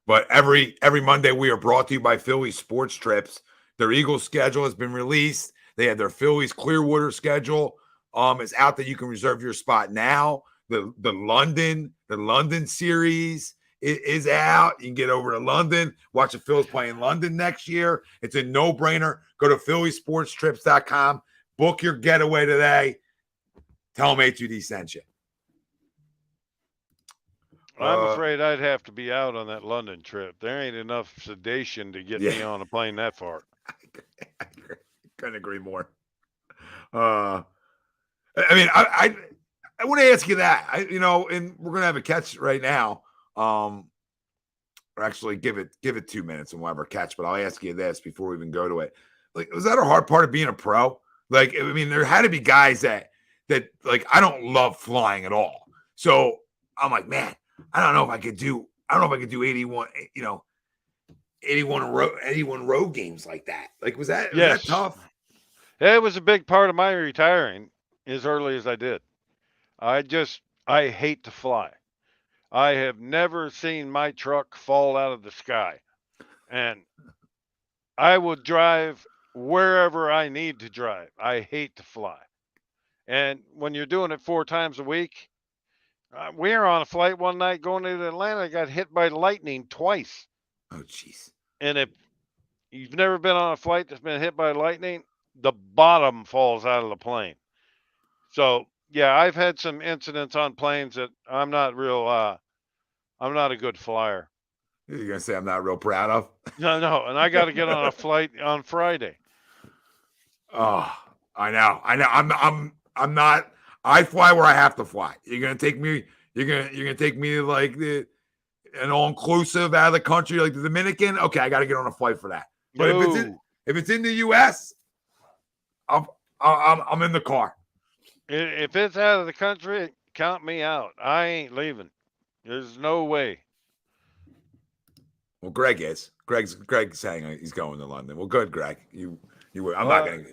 But every Monday we are brought to you by Phillies Sports Trips. Their Eagles schedule has been released. They have their Phillies Clearwater schedule. It's out that you can reserve your spot now. The London series is out. You can get over to London, watch the Phillies play in London next year. It's a no-brainer. Go to phillysportstrips.com. Book your getaway today. Tell them A2D sent you. I'm afraid I'd have to be out on that London trip. There ain't enough sedation to get me on a plane that far. I couldn't agree more. I mean, I want to ask you that. And we're gonna have a catch right now. Or actually, give it 2 minutes and we'll have our catch. But I'll ask you this before we even go to it. Like, was that a hard part of being a pro? Like, I mean, there had to be guys that like, I don't love flying at all. So I'm like, man, I don't know if I could do 81. 81 road games like that. Like, was that tough? It was a big part of my retiring as early as I did. I hate to fly. I have never seen my truck fall out of the sky. And I would drive wherever I need to drive. I hate to fly. And when you're doing it 4 times a week, we were on a flight one night going to Atlanta. I got hit by lightning twice. Oh, jeez. And if you've never been on a flight that's been hit by lightning, the bottom falls out of the plane. So, yeah, I've had some incidents on planes that I'm not a good flyer. You're going to say I'm not real proud of? No. And I got to get on a flight on Friday. Oh, I know. I'm not. I fly where I have to fly. You're going to take me You're gonna take me to like an all inclusive out of the country, like the Dominican. Okay, I got to get on a flight for that. But No. if it's in the U.S., I'm in the car. If it's out of the country, count me out. I ain't leaving. There's no way. Well, Greg is. Greg's saying he's going to London. Well, good, Greg. I'm not gonna.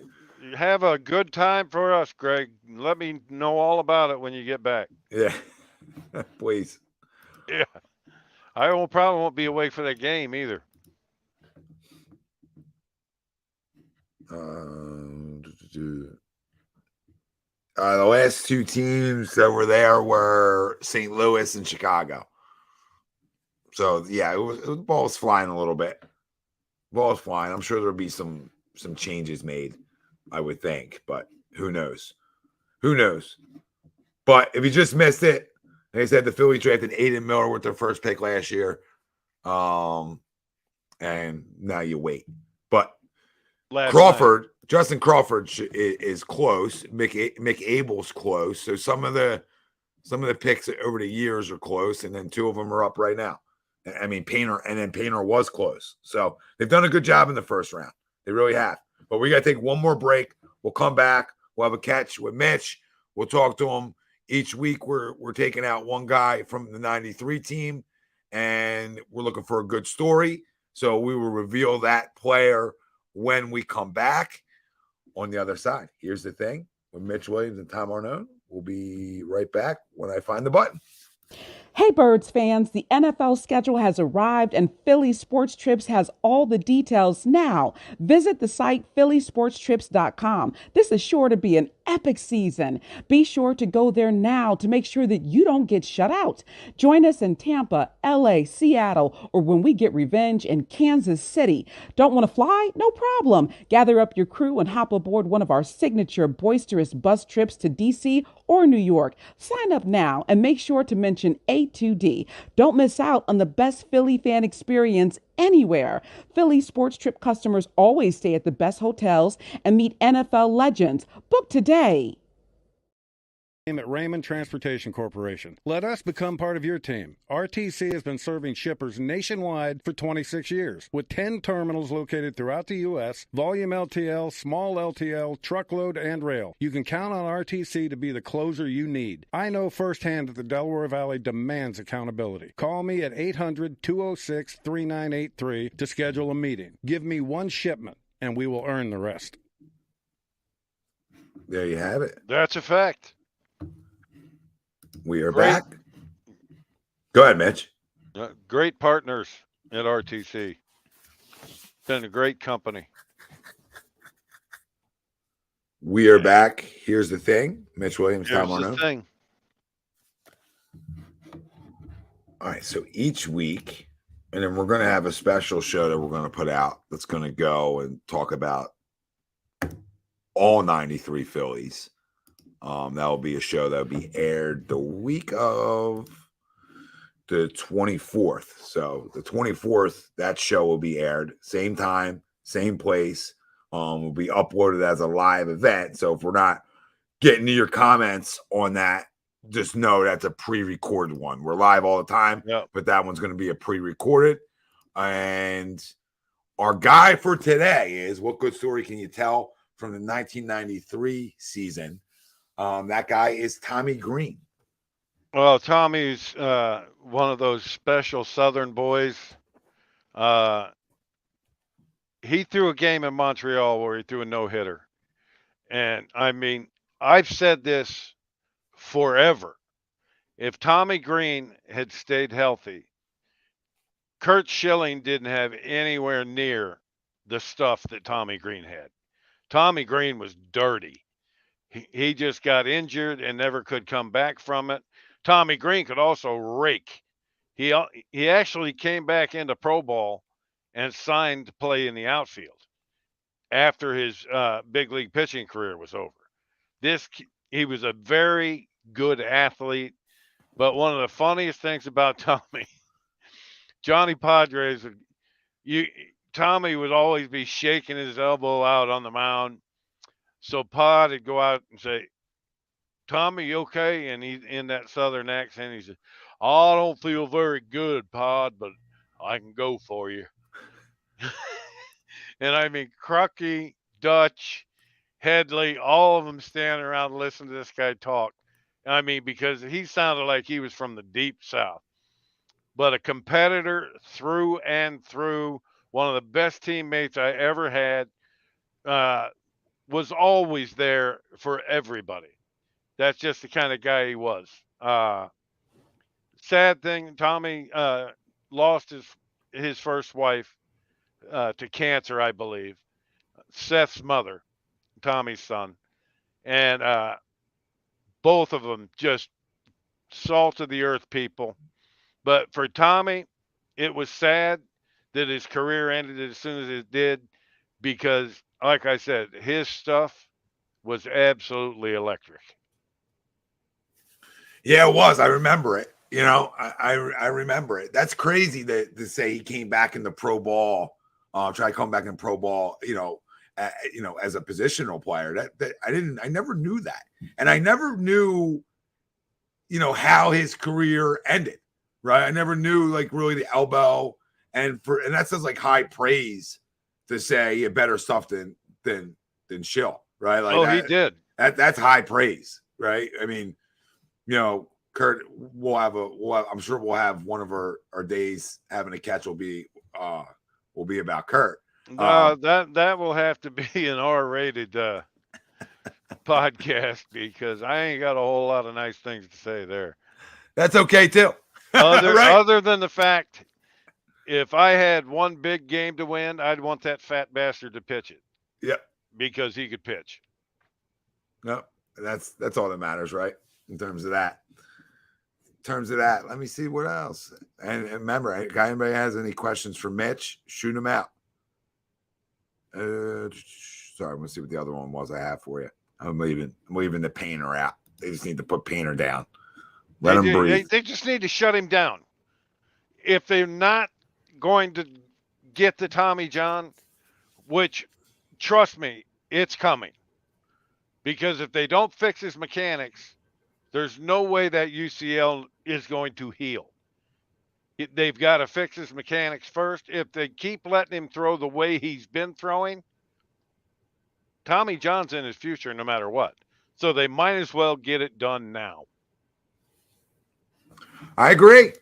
Have a good time for us, Greg. Let me know all about it when you get back. Yeah, please. Yeah, I probably won't be away for the game either. The last two teams that were there were St. Louis and Chicago. So yeah, the ball was flying a little bit. Ball was flying. I'm sure there'll be some changes made, I would think, but who knows? Who knows? But if you just missed it, like I said, the Phillies drafted Aiden Miller with their first pick last year. And now you wait. But Justin Crawford is close. Mick Abel's close. So some of the picks over the years are close, and then two of them are up right now. I mean, Painter was close. So they've done a good job in the first round. They really have. But we got to take one more break. We'll come back. We'll have a catch with Mitch. We'll talk to him each week. We're taking out one guy from the 93 team, and we're looking for a good story. So we will reveal that player when we come back on the other side. Here's the thing with Mitch Williams and Tom Arnone. We'll be right back when I find the button. Hey, Birds fans, the NFL schedule has arrived and Philly Sports Trips has all the details now. Visit the site phillysportstrips.com. This is sure to be an epic season. Be sure to go there now to make sure that you don't get shut out. Join us in Tampa, LA, Seattle, or when we get revenge in Kansas City. Don't want to fly? No problem. Gather up your crew and hop aboard one of our signature boisterous bus trips to DC or New York. Sign up now and make sure to mention A2D. Don't miss out on the best Philly fan experience anywhere. Philly Sports Trip customers always stay at the best hotels and meet NFL legends. Book today. At Raymond Transportation Corporation. Let us become part of your team. RTC has been serving shippers nationwide for 26 years. With 10 terminals located throughout the U.S., volume LTL, small LTL, truckload, and rail. You can count on RTC to be the closer you need. I know firsthand that the Delaware Valley demands accountability. Call me at 800-206-3983 to schedule a meeting. Give me one shipment, and we will earn the rest. There you have it. That's a fact. We are back. Go ahead, Mitch. Great partners at RTC. Been a great company. We are back. Here's the thing. Mitch Williams, Tom Here's the Arnone. thing. All right, so each week, and then we're going to have a special show that we're going to put out that's going to go and talk about all 93 Phillies. That will be a show that will be aired the week of the 24th. So the 24th, that show will be aired. Same time, same place. Will be uploaded as a live event. So if we're not getting to your comments on that, just know that's a pre-recorded one. We're live all the time, but that one's going to be a pre-recorded. And our guy for today is, what good story can you tell from the 1993 season? That guy is Tommy Green. Well, Tommy's one of those special Southern boys. He threw a game in Montreal where he threw a no-hitter. And, I mean, I've said this forever. If Tommy Green had stayed healthy, Curt Schilling didn't have anywhere near the stuff that Tommy Green had. Tommy Green was dirty. He just got injured and never could come back from it. Tommy Green could also rake. He actually came back into pro ball and signed to play in the outfield after his big league pitching career was over. He was a very good athlete, but one of the funniest things about Tommy, Johnny Padres, Tommy would always be shaking his elbow out on the mound. So Pod would go out and say, Tommy, you okay? And he's in that southern accent. He said, I don't feel very good, Pod, but I can go for you. And I mean, Crucky, Dutch, Headley, all of them standing around listening to this guy talk. I mean, because he sounded like he was from the deep south, but a competitor through and through, one of the best teammates I ever had, was always there for everybody. That's just the kind of guy he was. Sad thing, Tommy lost his first wife to cancer, I believe. Seth's mother, Tommy's son, and both of them just salt of the earth people. But for Tommy, it was sad that his career ended as soon as it did because, like I said, his stuff was absolutely electric. Yeah, it was. I remember it. You know, I remember it. That's crazy to say he came back in the pro ball, try to come back in pro ball, as a positional player. That I never knew that. And I never knew, how his career ended. Right. I never knew like really the elbow. And that says like high praise to say he had better stuff than Schill. Right. Like he did. That's high praise. Right. I mean, Kurt, I'm sure we'll have one of our days having a catch will be about Kurt. That will have to be an R-rated podcast because I ain't got a whole lot of nice things to say there. That's okay too. Other than the fact, if I had one big game to win, I'd want that fat bastard to pitch it. Yep. Because he could pitch. No, that's all that matters, right? In terms of that. Let me see what else. And remember, if anybody has any questions for Mitch, shoot them out. Sorry, I'm gonna see what the other one was I have for you. I'm leaving the painter out. They just need to put painter down. Let him breathe. They just need to shut him down. If they're not going to get the Tommy John, which, trust me, it's coming. Because if they don't fix his mechanics, there's no way that UCL is going to heal. They've got to fix his mechanics first. If they keep letting him throw the way he's been throwing, Tommy John's in his future no matter what. So they might as well get it done now. I agree.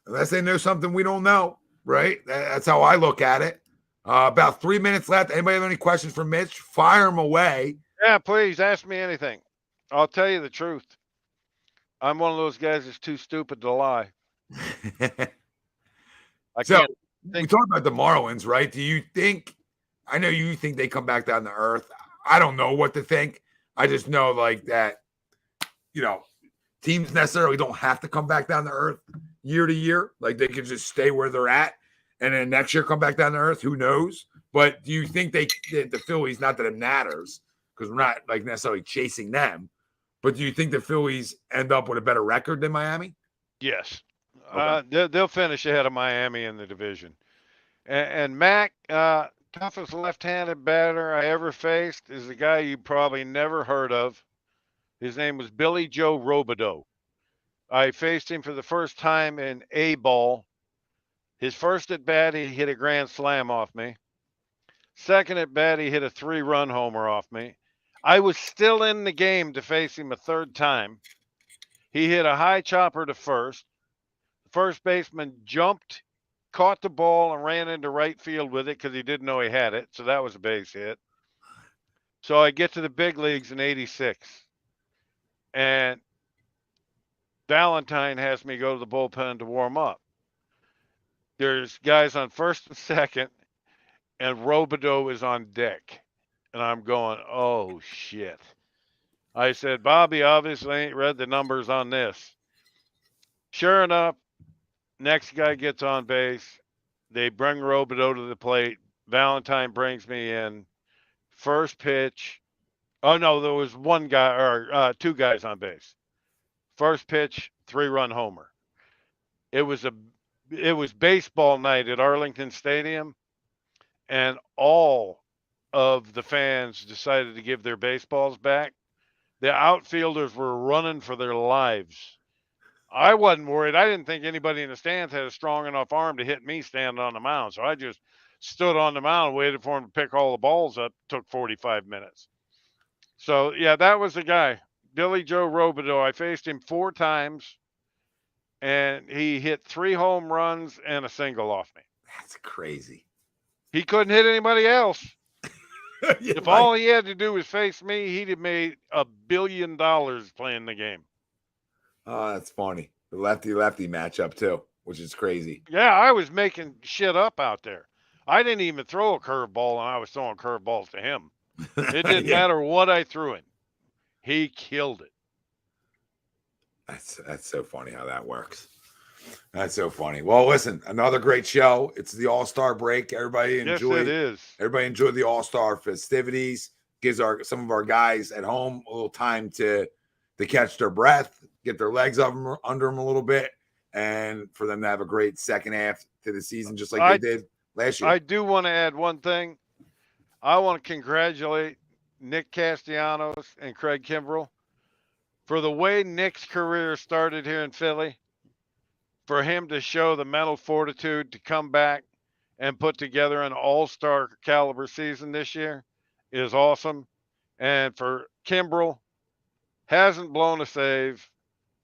Unless they know something we don't know, right? That's how I look at it. About 3 minutes left. Anybody have any questions for Mitch? Fire them away. Yeah, please ask me anything. I'll tell you the truth. I'm one of those guys that's too stupid to lie. We talked about the Marlins, right? Do you think, I know you think they come back down to earth. I don't know what to think. I just know like that, teams necessarily don't have to come back down to earth year to year. Like they can just stay where they're at and then next year come back down to earth. Who knows? But do you think the Phillies, not that it matters because we're not like necessarily chasing them, but do you think the Phillies end up with a better record than Miami? Yes. Okay. They'll finish ahead of Miami in the division. And Mac, toughest left-handed batter I ever faced is a guy you probably never heard of. His name was Billy Joe Robideau. I faced him for the first time in A-ball. His first at bat, he hit a grand slam off me. Second at bat, he hit a 3-run homer off me. I was still in the game to face him a third time. He hit a high chopper to first. The first baseman jumped, caught the ball, and ran into right field with it because he didn't know he had it. So that was a base hit. So I get to the big leagues in '86. And Valentine has me go to the bullpen to warm up. There's guys on first and second, and Robideau is on deck. And I'm going, oh, shit. I said, Bobby obviously ain't read the numbers on this. Sure enough, next guy gets on base. They bring Robideau to the plate. Valentine brings me in. First pitch. Oh, no, there was one guy or two guys on base. First pitch, 3-run homer. It was baseball night at Arlington Stadium, and all of the fans decided to give their baseballs back the outfielders were running for their lives. I wasn't worried. I didn't think anybody in the stands had a strong enough arm to hit me standing on the mound. So I just stood on the mound and waited for him to pick all the balls up. Took 45 minutes. So, yeah, that was the guy. Billy Joe Robideau. I faced him 4 times, and he hit 3 home runs and a single off me. That's crazy. He couldn't hit anybody else. Yeah, If right. all he had to do was face me, he'd have made $1 billion playing the game. Oh, that's funny. The lefty-lefty matchup too, which is crazy. Yeah, I was making shit up out there. I didn't even throw a curveball, and I was throwing curveballs to him. It didn't Yeah. matter what I threw him. He killed it. That's so funny how that works. That's so funny. Well, listen, another great show. It's the All-Star break. Everybody enjoy. Yes, it is. Everybody enjoy the All-Star festivities. Gives some of our guys at home a little time to catch their breath, get their legs under them a little bit, and for them to have a great second half to the season, just like they did last year. I do want to add one thing. I want to congratulate Nick Castellanos and Craig Kimbrell for the way Nick's career started here in Philly. For him to show the mental fortitude to come back and put together an all-star caliber season this year is awesome. And for Kimbrell, hasn't blown a save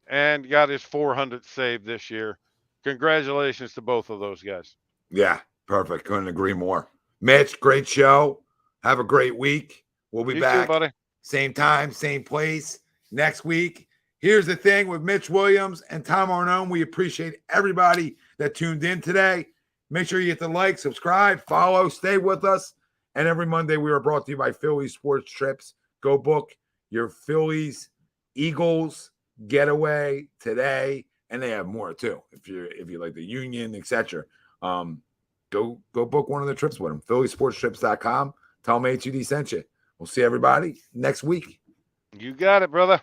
and got his 400th save this year. Congratulations to both of those guys. Yeah, perfect. Couldn't agree more. Mitch, great show. Have a great week. We'll be You back. too, buddy. Same time, same place next week. Here's the thing with Mitch Williams and Tom Arnone. We appreciate everybody that tuned in today. Make sure you hit the like, subscribe, follow, stay with us. And every Monday we are brought to you by Phillies Sports Trips. Go book your Phillies Eagles getaway today, and they have more too. If you like the Union, etc. Go book one of the trips with them. PhillySportsTrips.com. Tell them A2D sent you. We'll see everybody next week. You got it, brother.